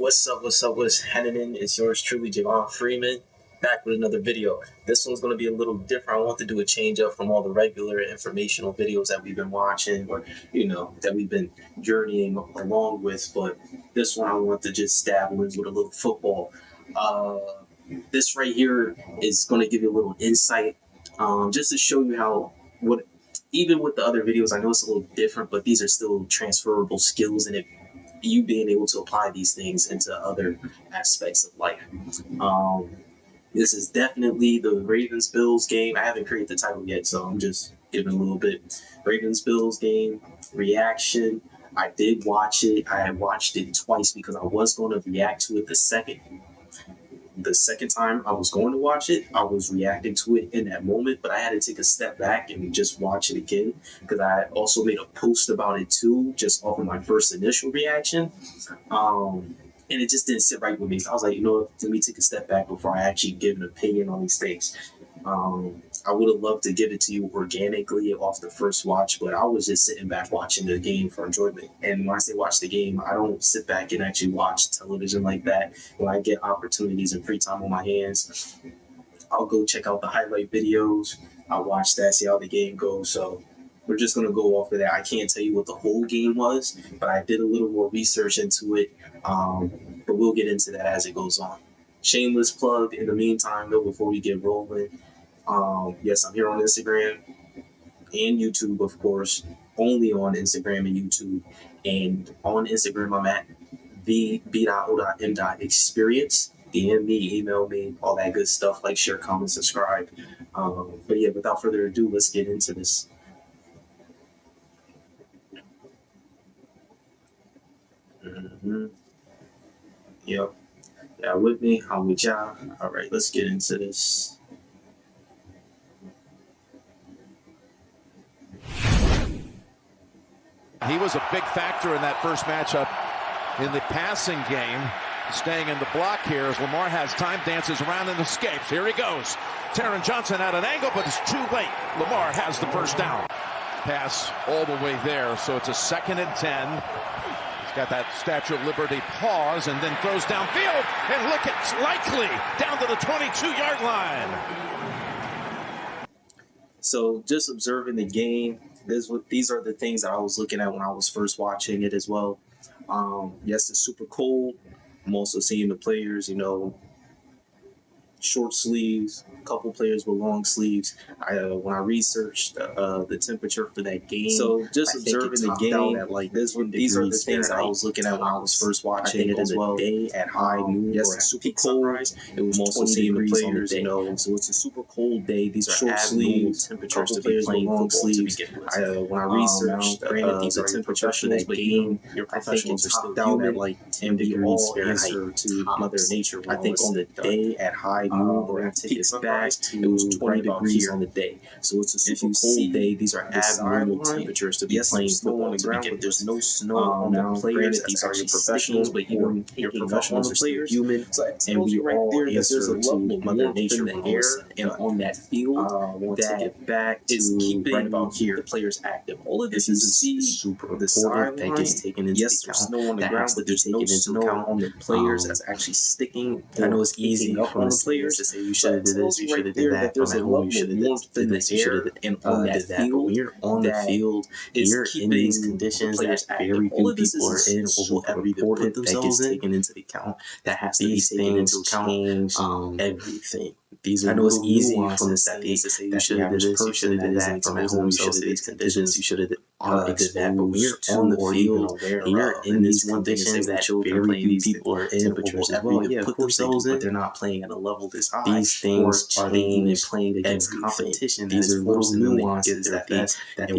What's up, what's happening? It's yours truly, Javon Freeman, back with another video. This one's going to be a little different. I want to do a change up from all the regular informational videos that we've been watching or, that we've been journeying along with. But this one I want to just dabble in with a little football. This right here is going to give you a little insight just to show you even with the other videos, I know it's a little different, but these are still transferable skills, and you being able to apply these things into other aspects of life. This is definitely the Ravens-Bills game. I haven't created the title yet, so I'm just giving a little bit. Ravens-Bills game reaction. I did watch it. I had watched it twice because I was going to react to it the second time I was going to watch it. I was reacting to it in that moment, but I had to take a step back and just watch it again because I also made a post about it too, just off of my first initial reaction. And it just didn't sit right with me. So I was like, let me take a step back before I actually give an opinion on these things. I would have loved to give it to you organically off the first watch, but I was just sitting back watching the game for enjoyment. And when I say watch the game, I don't sit back and actually watch television like that. When I get opportunities and free time on my hands, I'll go check out the highlight videos. I'll watch that, see how the game goes. So we're just going to go off of that. I can't tell you what the whole game was, but I did a little more research into it. But we'll get into that as it goes on. Shameless plug in the meantime, though, before we get rolling. Yes, I'm here on Instagram and YouTube, of course, only on Instagram and YouTube. And on Instagram, I'm at the.o.m.experience. DM me, email me, all that good stuff, like, share, comment, subscribe. But yeah, without further ado, let's get into this. Yep. Yeah, with me, I'm with y'all. All right, let's get into this. He was a big factor in that first matchup in the passing game. Staying in the block here as Lamar has time, dances around and escapes. Here he goes. Taron Johnson at an angle, but it's too late. Lamar has the first down. Pass all the way there, so it's a 2nd and 10. He's got that Statue of Liberty pause and then throws downfield. And look, it's likely down to the 22-yard line. So just observing the game, these are the things that I was looking at when I was first watching it as well. Yes, it's super cold. I'm also seeing the players, short sleeves, a couple players with long sleeves. When I researched the temperature for that game, so just observing the game, these are the things that I was looking at when I was first watching it as well. Day at high noon, yes, it's super cold. It was also seeing the players, so it's a super cold day. These are short sleeves, temperatures to be playing long sleeves. When I researched the temperature for that game, your professionals are still down at like 10 degrees Fahrenheit to Mother Nature. I think on the day at high noon, or I take it back, it was 20 degrees on the day. So it's a super cold day. These are abnormal temperatures to be playing football to begin with. There's no snow on the players. These are your professionals, but even your professionals are still human. And we all answer to Mother Nature in the air and on that field. That is keeping the players active. All of this is super important that gets taken into account. Snow on the ground, but there's no snow on the players that's actually sticking. I know it's easy up on the players to say you should have did this, you should have did that. There's a level you should have did this, you should have did and on that field. When you're on the field, you're in these conditions that very few people are in or will ever report that gets taken into account. That has to be taken into account. Everything. These are, I know it's easy from the settings to say you should have did this, you should have did that. From home, you should have these conditions, you should have did that. But when you're on the field and you're in these conditions that very few people are in or will ever even put themselves in, but they're not playing at a level this high. These things are they even playing against competition. These are little nuances that the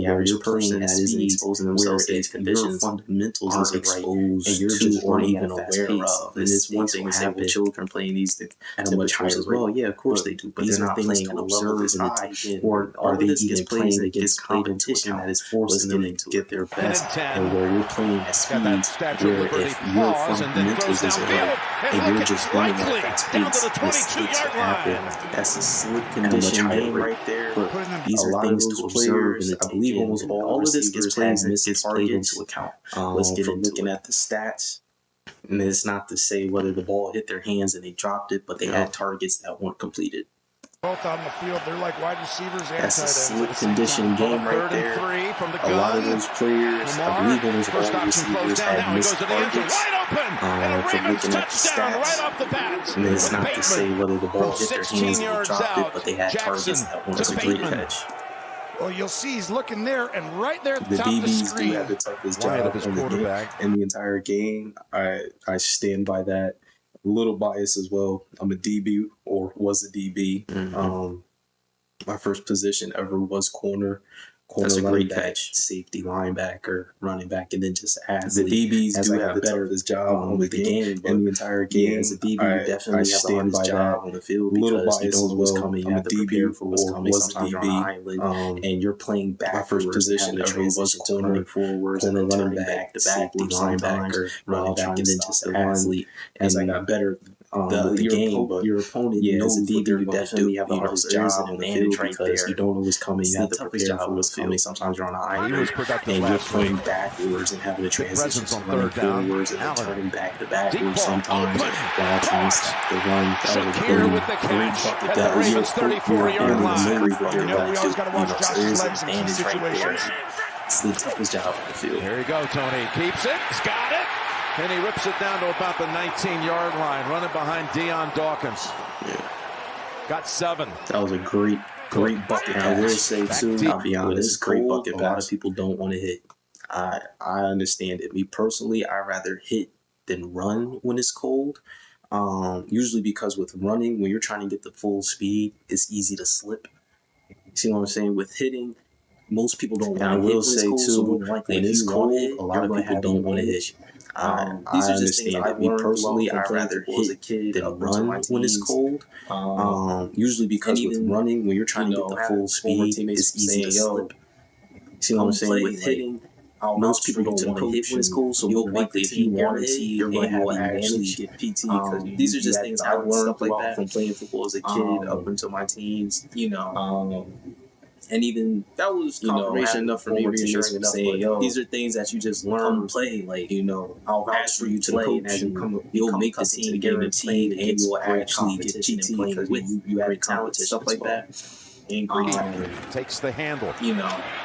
average person that isn't exposing themselves to these conditions, fundamentals aren't exposed and you're just not even aware of. And it's one thing to say, well, children playing these at a much higher as well. Yeah, of course they do, but they're not playing at a level this high. Or are they even playing against competition that is forcing them to get their best, and where you're playing at speed, where if your fundamentals isn't right and you're just running at that pace, mistakes will happen. That's a slick condition game right there. But these are things to observe and I believe almost all of this gets played into account. Let's get into looking at the stats. And it's not to say whether the ball hit their hands and they dropped it, but they had targets that weren't completed. Both on the field, they're like wide receivers and tight ends. That's a slick condition game right there. A lot of those players, I believe almost all the receivers had missed targets from looking at the stats. And it's not to say whether the ball hit their hands and they dropped it, but they had targets that weren't completed. Well, you'll see he's looking there, and right there at the top of the screen. The DBs do have the toughest job in the entire game. I stand by that. A little biased as well. I'm a DB, or was a DB. My first position ever was corner. That's a great catch. Safety, linebacker, running back, and then just as the DBs do have the toughest job with the game and the entire game. As a DB, you definitely have the hardest job on the field because you don't know what's coming. You have to prepare for what's coming. Sometimes you're on an island, and you're playing back. My first position ever was corner, forwards, and then running back, safety, linebacker, running back, and then just an athlete. As I got better. The game, but your opponent knows as a DB, you definitely have the hardest job on the field because you don't know what's coming. You have to prepare for what's coming. Sometimes you're on an island and you're playing backwards and having to transition to running forwards and then turning back to backwards sometimes while trying to stop the run. That was a great bucket. That was your 34-yard line. We always got to watch Josh's legs in key situations. It's the toughest job on the field. Here you go, Tony. Keeps it. He's got it. And he rips it down to about the 19-yard line, running behind Deion Dawkins. Yeah. Got 7. That was a great bucket. I will say, too, I'll be honest, great bucket. A lot of people don't want to hit. I understand it. Me personally, I rather hit than run when it's cold. Usually because with running, when you're trying to get the full speed, it's easy to slip. See what I'm saying? With hitting, most people don't want to hit. I will say, too, when it's cold, a lot of people don't want to hit. These are just things I learned personally. I rather hit than run when it's cold. Usually because with running, when you're trying to get the full speed, it's easy to slip. See what I'm saying? With hitting, most people don't want to hit when it's cold, so most likely if you want to hit, you're going to have to actually get PT. Because these are just things I learned from playing football as a kid up until my teens. And even that was confirmation enough for me reassuring saying, yo, these are things that you just learn play. Like, I'll vouch for you to play, and as you'll make the team guaranteed, and you'll actually get PT because you have talent, stuff like that. And great takes the handle,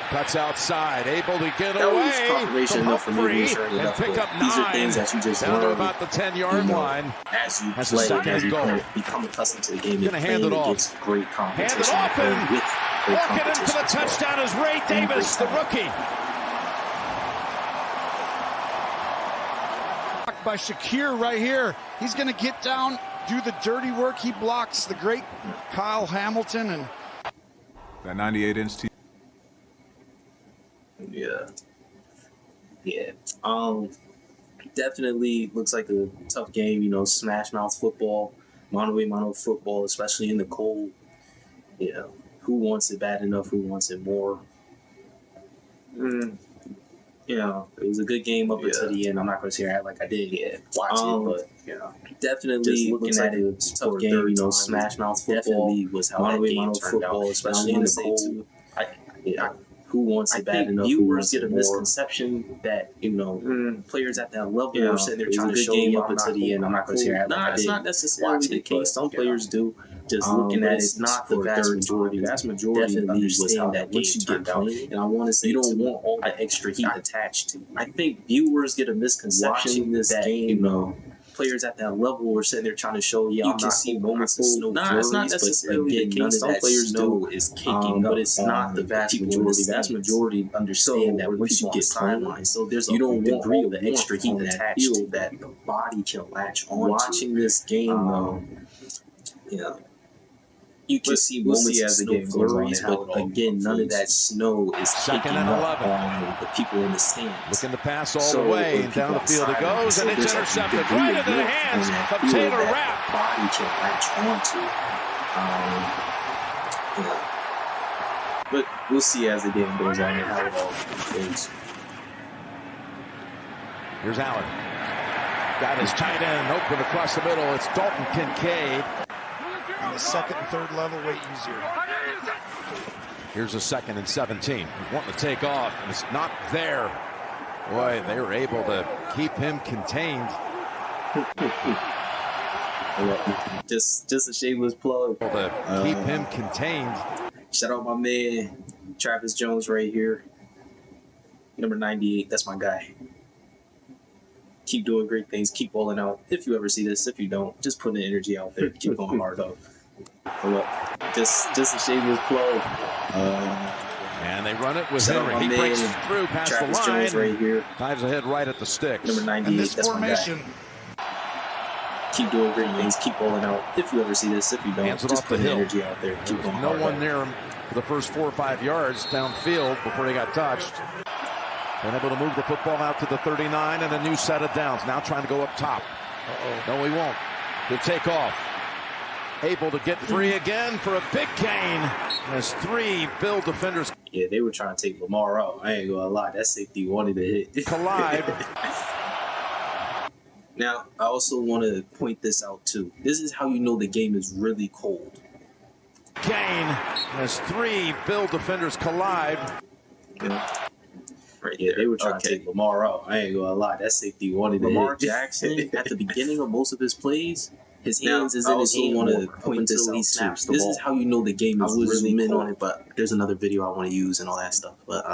cuts outside, able to get that away. Was confirmation enough for me reassuring and enough. Pick up 9. These are things that you just down learn to about the 10-yard line. As you play, as you become accustomed to the game, going to hand it off. It's great competition. Hand it off and walking in for the touchdown is Ray Davis, the rookie. By Shakir right here. He's going to get down, do the dirty work. He blocks the great Kyle Hamilton. And that 98-inch TV. Yeah. Definitely looks like a tough game, smash mouth football, mono football, especially in the cold. Yeah. Who wants it bad enough? Who wants it more? It was a good game up until the end. I'm not going to say I like I did watch it, but definitely looking at it, tough game. Smash mouth football was how that game turned out, especially in the cold. Who wants it bad enough? Viewers get a misconception that players at that level are sitting there trying to show you up until the end. I'm not going to say it's not necessarily the case. Some players do. Just looking at it, not the vast majority. Vast majority definitely understand that once you get playing, and I want to say you don't want all the extra heat attached to. I think viewers get a misconception that players at that level are sitting there trying to show you can see moments of snow. It's not necessarily the case. Some players do is kicking, but it's not the vast majority. The vast majority understand that once you get sidelined, so there's a degree of the extra heat attached to that the body can latch on. Watching this game, though, you can see moments as the game flurries, but again, none of that snow is kicking up on the people in the stands. Looking to pass all the way, and down the field it goes, and it's intercepted right into the hands of Taylor Rapp. Body can latch onto. But we'll see as the game goes on and how it all goes. Here's Allen. Got his tight end open across the middle. It's Dalton Kincaid. On the second and third level, way easier. Here's a 2nd and 17. He's wanting to take off, and it's not there. Boy, they were able to keep him contained. Just a shameless plug. To keep him contained. Shout out my man, Travis Jones right here. Number 98, that's my guy. Keep doing great things. Keep balling out. If you ever see this, if you don't, just put the energy out there. Keep going hard though. Just a shameless plug. And they run it with Shout out Henry. my He breaks man, through past Travis the line. Jones right here. Dives ahead right at the sticks. Number 98, And this that's formation. my guy. Keep doing great things. Keep balling out. If you ever see this, if you don't, Hands it just off put the the hill. energy out there. Keep going No hard one though. near him for the first 4 or 5 yards downfield before they got touched. And able to move the football out to the 39 and a new set of downs. Now trying to go up top. No, he won't. He'll take off. Able to get free again for a big gain as 3 Bill defenders Yeah, they were trying to take Lamar out. I ain't gonna lie, that safety wanted to hit. collide. Now, I also want to point this out too. This is how you know the game is really cold. Gain as 3 Bill defenders collide. Right, yeah, they were trying to take Lamar out. I ain't gonna lie, that safety wanted to hit. Lamar Jackson, at the beginning of most of his plays, his hands is in his hand. I want to point this out he snaps the ball. This is how you know the game is really cold. On it, but there's another video I want to use and all that stuff. But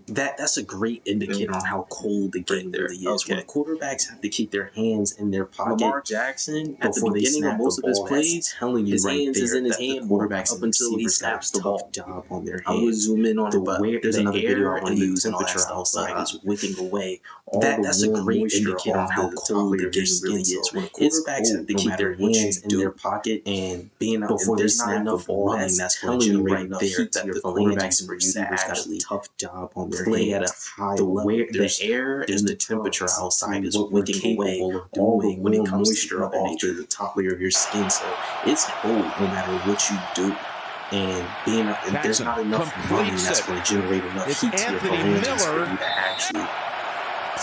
that's a great indicator on how cold the game really is. When quarterbacks have to keep their hands in their pocket. Lamar Jackson, at the beginning of most of his plays, telling you his hands is in his hand. Quarterbacks up until he snaps the ball. Job on their hands. I would zoom in on it, but there's another video I want to use and all that stuff. Outside is wicking away. That's a great indicator on how cold the game really is. When quarterbacks have to keep their hands in their pocket and being out before they snap the ball, that's telling you right there that the quarterbacks and receivers got a tough job on their play at a high level. The air and the temperature outside is wicking away all the when it comes moisture off to the top layer of your skin. So it's cold no matter what you do. And being up, and there's not enough running that's going to generate enough heat to your phalanges for you to actually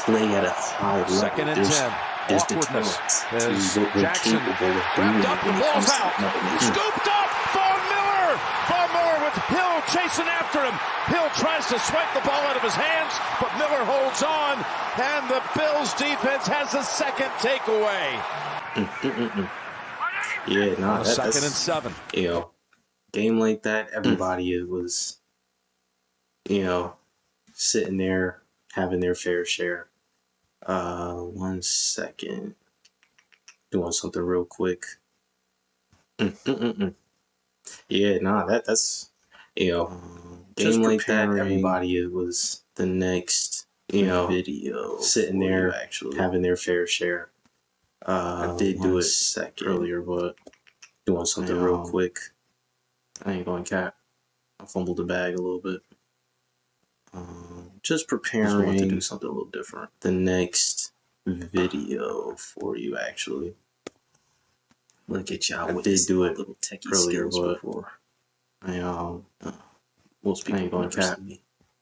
play at a high level. Second and 10. There's deterrence to what we're capable of doing. Wrapped up, the ball's out. Scooped up. Von Miller. Von Miller with Hill chasing after him. Hill tries to swipe the ball out of his hands, but Miller holds on, and the Bills defense has a second takeaway. Yeah, no, that's 2nd and 7. You know, game like that, everybody was, sitting there having their fair share. 1 second, doing something real quick. Yeah, nah, that's game like that, everybody was the next video sitting there actually having their fair share. I did do it earlier, but doing something real quick. I ain't going cap. I fumbled the bag a little bit. Just preparing to do something a little different. The next video for you actually. Look at y'all. I did do it little techie earlier, but before. Most people ain't going cap.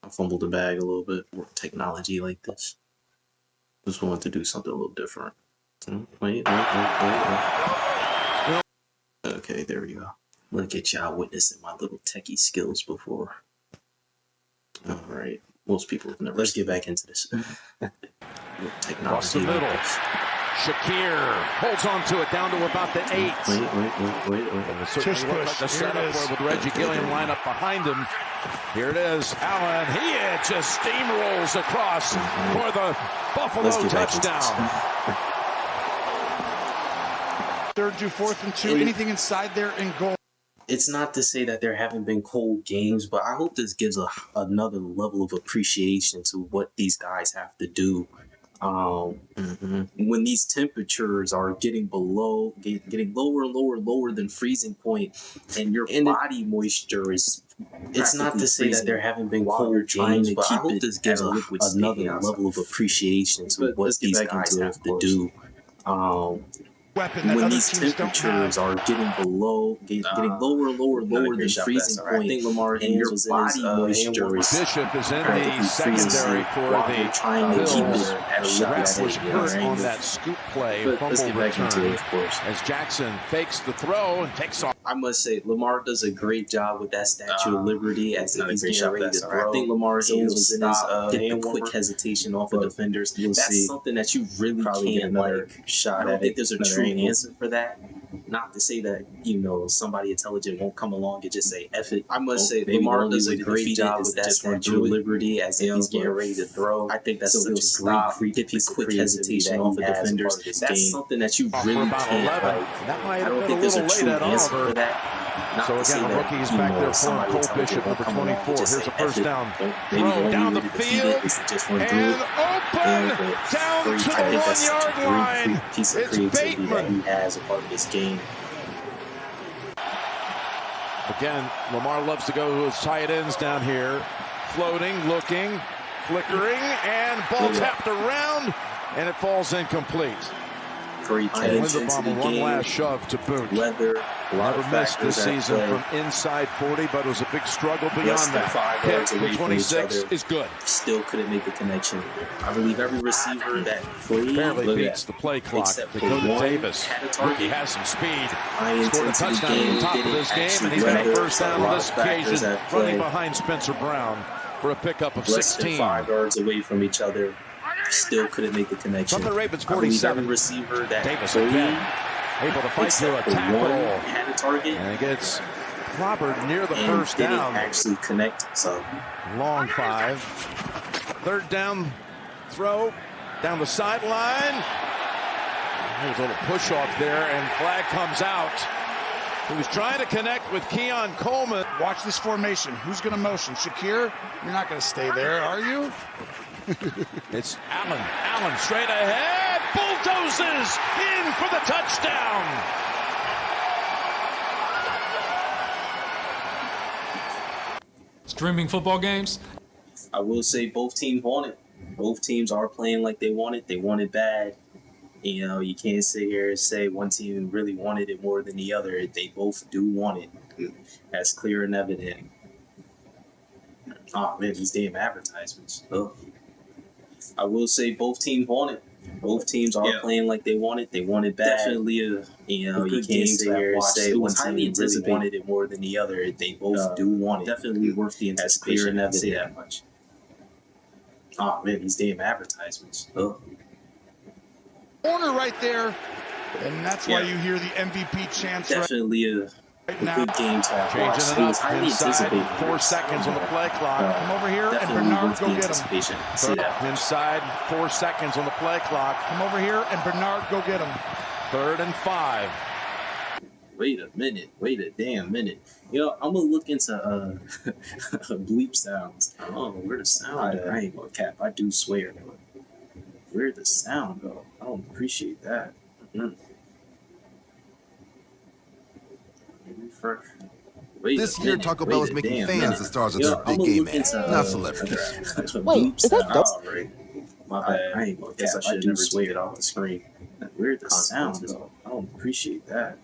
I fumbled the bag a little bit. Work technology like this. Just wanted to do something a little different. Wait. Okay, there we go. Look at y'all witnessing my little techie skills before. All right. Most people have never. Let's get back into this. Technology. Across the middle. Shakir holds on to it down to about the 8. Wait. Tush push. Like the setup with Reggie Gilliam line up behind him. Here it is. Allen, he just steamrolls across for the Buffalo touchdown. 3rd to 4th and 2. Anything inside there in goal. It's not to say that there haven't been cold games, but I hope this gives another level of appreciation to what these guys have to do. When these temperatures are getting lower and lower than freezing point, and your body moisture is. It's not to say that there haven't been cold games, but I hope this gives another level of appreciation to what these guys have to do. weapon that when other these teams don't temperatures have. are getting lower and lower than freezing point, I think Lamar Haynes was in his moisture. Bishop is in the secondary for the trying to keep Bills. it Rep was hurt on that scoop play, fumble return, as Jackson fakes the throw and takes off. I must say, Lamar does a great job with that Statue of Liberty as if he's getting ready to throw. I think Lamar Haynes was in his get the quick hesitation off of defenders. That's something that you really can't shot at. I don't think there's a true answer for that. Not to say that, somebody intelligent won't come along and just say, F it. I must say, Lamar does a great job with that Statue of Liberty as if he's getting ready to throw. I think that's such a great quick hesitation off of defenders. That's something that you really can't. I don't think there's a true answer for that. So again, the rookies back there for him. Cole Bishop, number 24. Here's a first down. Throw down the field and open down to the 1-yard line. It's Bateman. He has a part of this game. Again, Lamar loves to go to his tight ends down here. Floating, looking, flickering, and ball tapped around, and it falls incomplete. Great catch. One last shove to boot. Never missed this season from inside 40, but it was a big struggle beyond that. Kick for 26 is good. Still couldn't make the connection. I believe every receiver that played barely beats the play clock. They go to Davis. He has some speed. Scored a touchdown at the top of this game, and he's got a first down on this occasion, running behind Spencer Brown for a pickup of 16. 5 yards away from each other. Still couldn't make the connection. From the Ravens, 47. Receiver that Davis again able to fight through a tackle. Had a target, and it gets clobbered near the first down. Actually connect. So long 5. Third down throw down the sideline. There's a little push off there, and flag comes out. He was trying to connect with Keon Coleman. Watch this formation. Who's going to motion? Shakir? You're not going to stay there, are you? It's Allen. Allen straight ahead. Bulldozes in for the touchdown. Streaming football games? I will say both teams want it. Both teams are playing like they want it. They want it bad. You can't sit here and say one team really wanted it more than the other. They both do want it. That's clear and evident. Oh, man, these damn advertisements. Ugh. I will say both teams want it. Both teams are playing like they want it. They want it bad. Definitely, you can't sit here and say one team really wanted it more than the other. They both do want it. Definitely worth the anticipation. That's clear and evident. Say that much. Oh, man, these damn advertisements. Ugh. Corner right there, and that's why you hear the MVP chants. Definitely right now. Good game to have watched. Changing it up inside. 4 seconds on the play clock. Come over here, and Bernard go get him. See that. Inside, 4 seconds on the play clock. Come over here, and Bernard go get him. 3rd and 5. Wait a minute. Wait a damn minute. I'm going to look into bleep sounds. Oh, where the sound go? I ain't going to cap. I do swear. Where'd the sound go? I don't appreciate that. This year, Taco Bell is making fans the stars of their big game ads, not celebrities. Wait, is that dope? My bad. I ain't gonna guess I should never take it off the screen. Where'd the sound go? I don't appreciate that.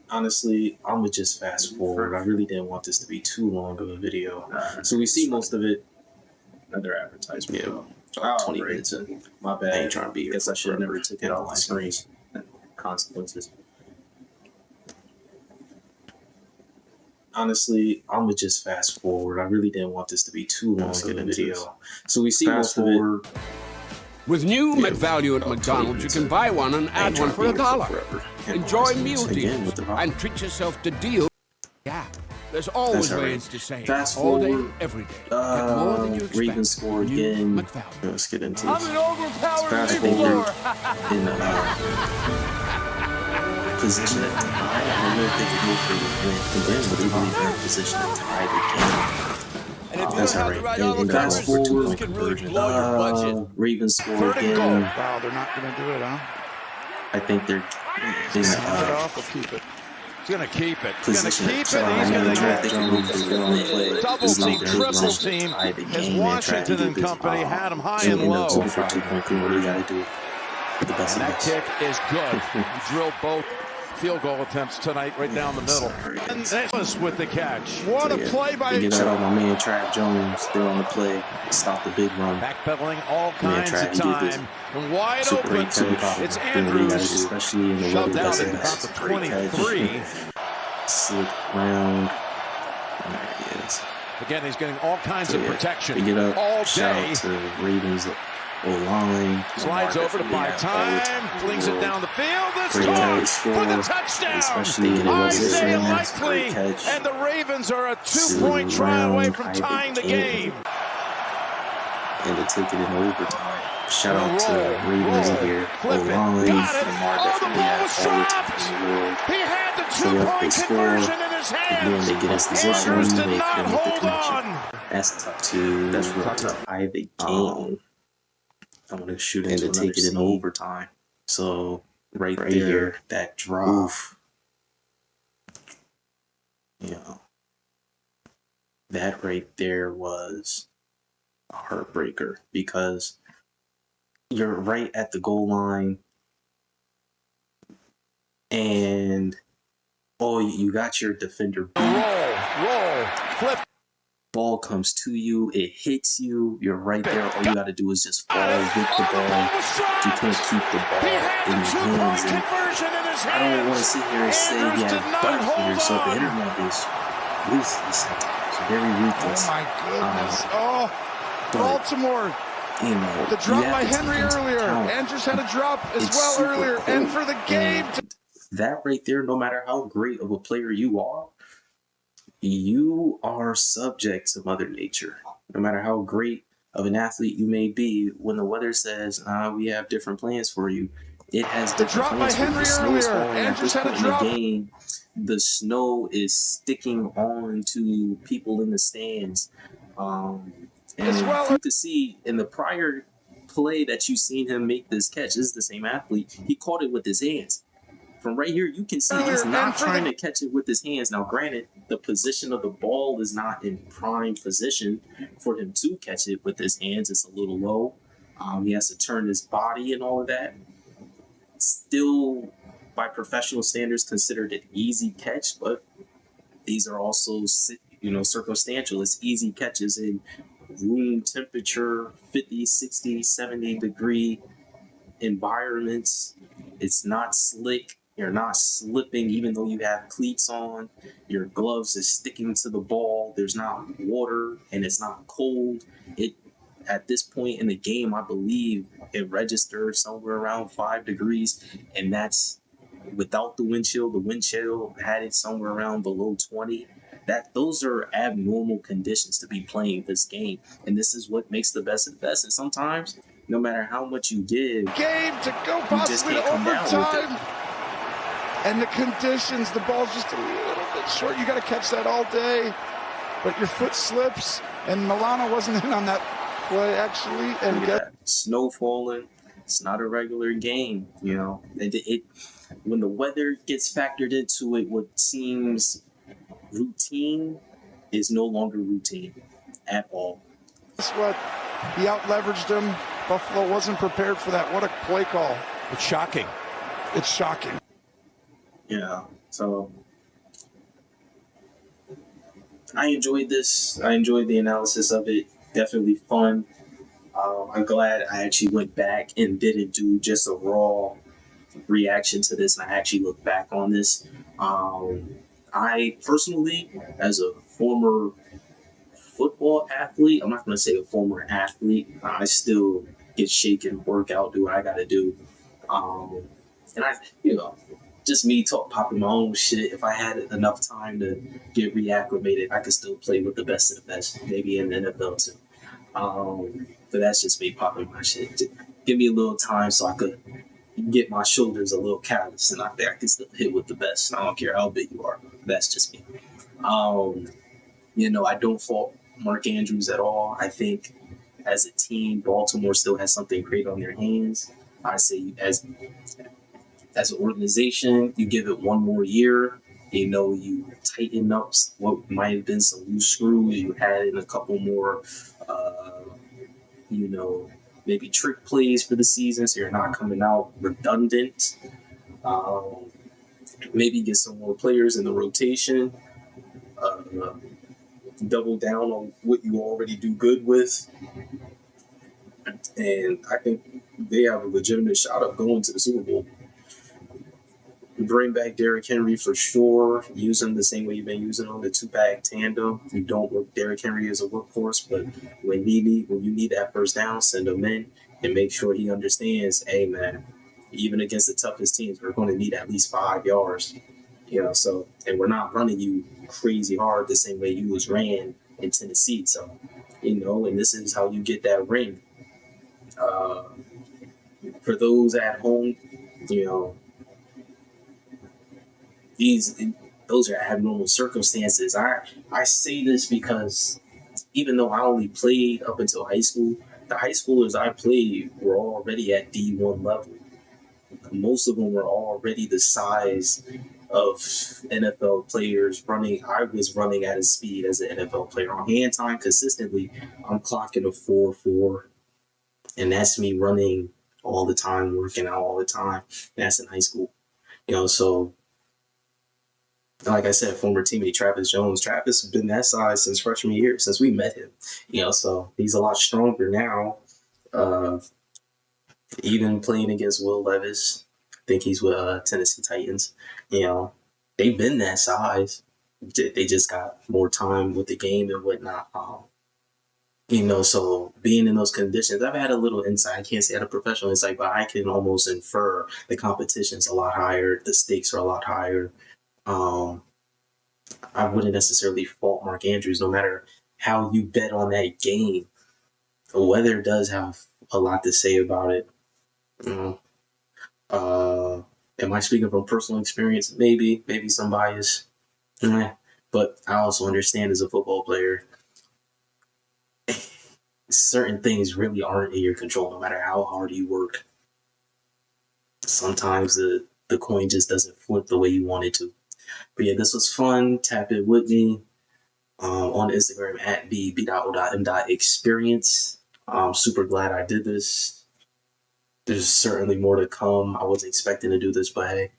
Honestly, I'm gonna just fast forward. I really didn't want this to be too long of a video. So we see most of it. Another advertisement. Yeah. 20 minutes in. My bad. I ain't trying to be here. Guess I should have never took it off the screen. Consequences. Honestly, I'm gonna just fast forward. I really didn't want this to be too long of a video. So we see most of it. With new McValue at McDonald's, you can buy one and add one for $1. Enjoy meal deals and treat yourself to deals. Yeah, there's always ways to save. Fast all day, forward. every day. Get more than you expect. Ravens score again. Let's get into this. I'm an overpowered Fast forward in position at tie. I don't know if they can go for the win, but they believe they're in position to tie the game. That's all right. And fast forward, Ravens score again. Wow, they're not going to do it, huh? I think they're in off or keep it. He's going to keep it. He's going to position keep to it. He's going to they can move for the long play. double team, triple team. As Washington and company had him high and low. For 2.3, what do you got to do? the best. And that kick is good. He drilled both field goal attempts tonight right down the middle. And Davis with the catch. What a play by shout out my man Trav Jones there on the play. Stop the big run. Backpedaling all kinds of time. And wide open. It's Andrews. Especially in the shoved out at about the 23. Slick round. There he is. Again, he's getting all kinds of protection all day. Shout out to Ravens O-line. Slides over to buy time. Flings it down the field. It's caught for the touchdown. Isaiah Likely. And the Ravens are a 2-point try away from tying the game. And to take it in overtime. Shout out to Ravens here. O-line. Got it. Oh, the ball was dropped. He had the 2-point conversion in his hands. They get us Andrews did not hold on. That's tough too. That's real tough. I have a game. I want to shoot into and to take it in overtime. So right there, that drop. You know, that right there was a heartbreaker because you're right at the goal line and you got your defender beat. Roll, flip. Ball comes to you, it hits you, you're right there. All you got to do is just fall with the ball. You can't keep the ball in your hands. And I don't want to sit here and say you have butt for yourself. The internet is ruthless. It's very ruthless. Oh my goodness. Baltimore. You know, the drop by Henry earlier. Andrews had a drop as well earlier. And for the game. That right there, no matter how great of a player you are subject to Mother Nature. No matter how great of an athlete you may be, when the weather says, we have different plans for you, it has different plans for you. The snow is falling at this point in the game. The snow is sticking on to people in the stands. And you could see in the prior play that you've seen him make this catch, this is the same athlete, he caught it with his hands. From right here, you can see he's not trying to catch it with his hands. Now, granted, the position of the ball is not in prime position for him to catch it with his hands. It's a little low. He has to turn his body and all of that. Still, by professional standards, considered an easy catch, but these are also, circumstantial. It's easy catches in room temperature, 50, 60, 70 degree environments. It's not slick. You're not slipping even though you have cleats on. Your gloves is sticking to the ball. There's not water and it's not cold. At this point in the game, I believe it registered somewhere around 5 degrees, and that's without the wind chill. The wind chill had it somewhere around below 20. Those are abnormal conditions to be playing this game, and this is what makes the best of the best. And sometimes, no matter how much you give, game to go possibly to overtime. And the conditions, the ball's just a little bit short. You got to catch that all day, but your foot slips. And Milano wasn't in on that play actually. And snow falling. It's not a regular game, you know. When the weather gets factored into it, what seems routine is no longer routine at all. That's what he out-leveraged him. Buffalo wasn't prepared for that. What a play call. It's shocking. It's shocking. Yeah, so I enjoyed this. I enjoyed the analysis of it. Definitely fun. I'm glad I actually went back and didn't do just a raw reaction to this. And I actually looked back on this. I personally, as a former football athlete, I'm not going to say a former athlete, I still get shaken, work out, do what I got to do. And just me popping my own shit. If I had enough time to get reacclimated, I could still play with the best of the best, maybe in the NFL too. But that's just me popping my shit. Give me a little time so I could get my shoulders a little callous and I think I can still hit with the best. I don't care how big you are. That's just me. I don't fault Mark Andrews at all. I think as a team, Baltimore still has something great on their hands. I say as an organization, you give it one more year. You tighten up what might have been some loose screws. You add in a couple more, maybe trick plays for the season so you're not coming out redundant. Maybe get some more players in the rotation. Double down on what you already do good with. And I think they have a legitimate shot of going to the Super Bowl. Bring back Derrick Henry for sure. Use him the same way you've been using him, the two-back tandem. You don't work Derrick Henry as a workhorse, but when you need that first down, send him in and make sure he understands, hey, man, even against the toughest teams, we're going to need at least 5 yards. So, and we're not running you crazy hard the same way you was ran in Tennessee. So, and this is how you get that ring. For those at home, those are abnormal circumstances. I say this because even though I only played up until high school, the high schoolers I played were already at D1 level. Most of them were already the size of NFL players running. I was running at a speed as an NFL player on hand time consistently. I'm clocking a 4.4, and that's me running all the time, working out all the time. That's in high school, So, like I said, former teammate Travis Jones. Travis has been that size since freshman year, since we met him. So he's a lot stronger now. Even playing against Will Levis, I think he's with Tennessee Titans. They've been that size. They just got more time with the game and whatnot. So being in those conditions, I've had a little insight. I can't say I had a professional insight, but I can almost infer the competition's a lot higher. The stakes are a lot higher. I wouldn't necessarily fault Mark Andrews, no matter how you bet on that game. The weather does have a lot to say about it. Am I speaking from personal experience? Maybe some bias. But I also understand as a football player, certain things really aren't in your control, no matter how hard you work. Sometimes the coin just doesn't flip the way you want it to. But yeah, this was fun. Tap it with me on Instagram at b.o.m.experience. I'm super glad I did this. There's certainly more to come. I wasn't expecting to do this, but hey,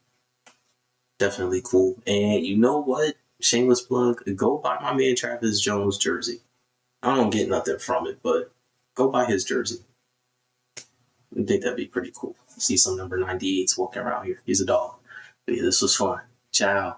definitely cool. And you know what? Shameless plug, go buy my man Travis Jones jersey. I don't get nothing from it, but go buy his jersey. I think that'd be pretty cool. See some number 98s walking around here. He's a dog. But yeah, this was fun. Ciao.